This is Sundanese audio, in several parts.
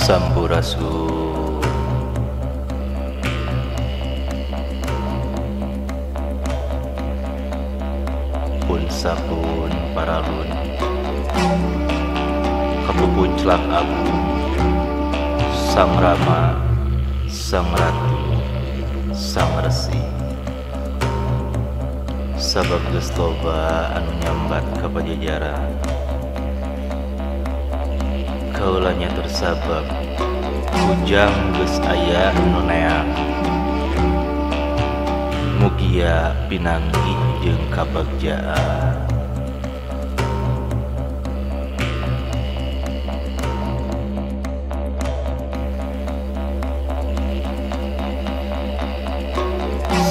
Sampurasun. Pun sapun paralun kapupunclak agung Sang Rama, Sang Ratu, Sang Resi. Sabab geus loba anu nyambat ka pajajaran, kaulanya tersabab ujang geus aya nu neang, mugia pinanggih jeung kabagjaan.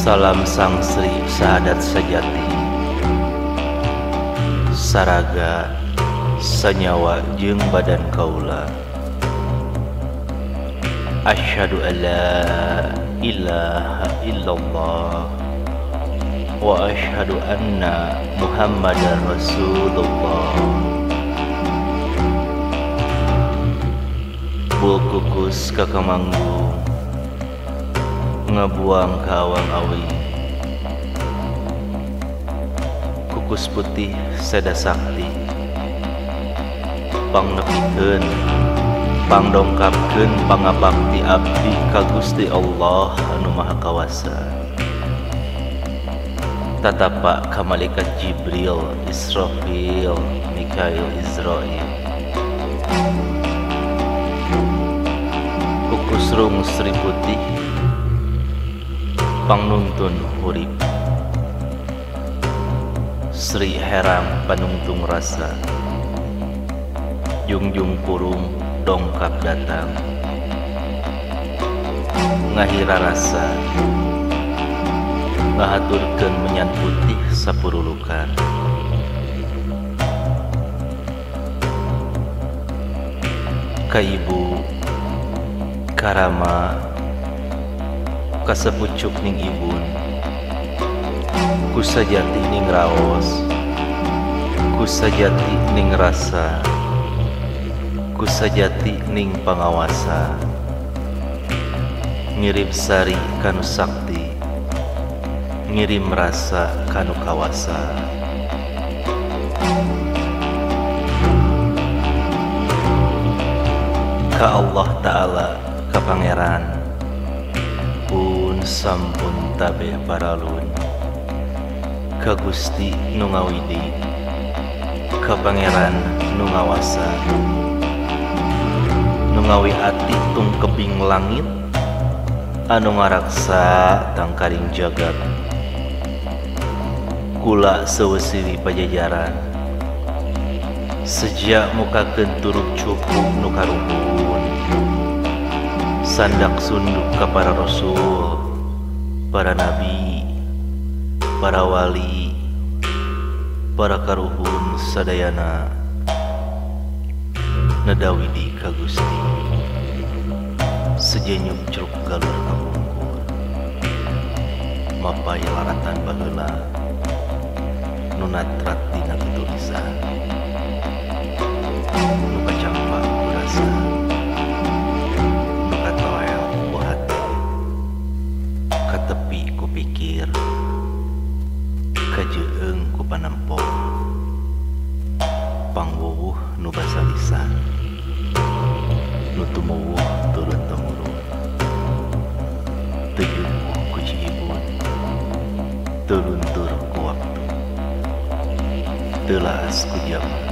Salam Sang Sri Sahadat Sajati, saraga sanyawa jeung badan kaula. Asyhadu alla ilaha illallah wa asyhadu anna Muhammadar Rasulullah. Bul kukus ka kamanggung ngabuang ka awang-awi, kukus putih seda sakti pangnepikeun pangdongkapkeun pangabakti abdi ka Gusti Allah anu Maha Kawasa. Tatapa ka malaikat Jibril, Israfil, Mikail, Izrail, kukus rung Sri Putih pangnuntun hurip, Sri Herang panungtung rasa, jungjung purung dongkap datang, ngahira rasa ngahaturkeun menyan putih sapurulukan. Ka ibu karama kasepucuk ning ibun, kusajati ning raos, kusajati ning rasa, kusajati ning pangawasa, ngirim sari kanu sakti, ngirim rasa kanu kawasa. Ka Allah Ta'ala, ka Pangeran pun sampun tabeh paralun, ka Gusti nu ngawidi, ka Pangeran nu ngawasa, nu ngawi ati tung kebing langit, anu ngaraksa tangkaring jagat. Kula sewesiwi pajajaran, sejak mukakeun turuk cukup nu karuhun, sandak sunduk ka para rasul, para nabi, para wali, para karuhun sadayana, nedawidi ka Gusti, sejenyuk ceruk galur kapungkur, mapai laratan baheula, nunatrat dina tulisan, nu kacampa kurasa, nu katoel ku hati, katepi ku pikir, kajeung ku panempo, pangwuwuh nu basa lisan, nu tumuwuh turun temurun, teu jupuh ku cibun, teu luntur ku waktu, teu laas ku jaman,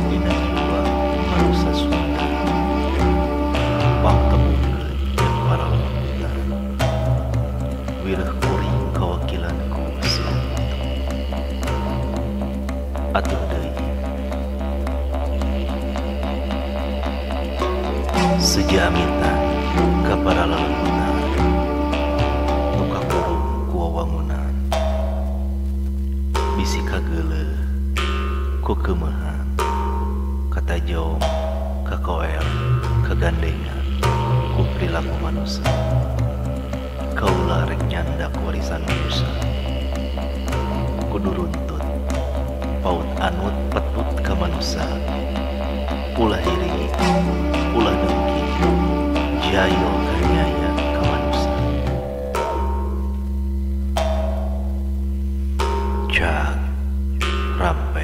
dina jiwa manusia Sunda, pangkemukeun jeung para lautan, wireh kuring kawakilanku seumur. Atuh deui sejamitan ka para leleutan, nu kakurung ku wewangunan, bisi kageuleuh ku keumehan, katajong, kakoel, kagandengan, ku perilaku manusia. Kaula rek nyandak warisan manusia, kudu runtut paut anut petut ka manusia, ulah iri, ulah dengki, jayo kanyaya ka manusia. Jag Ram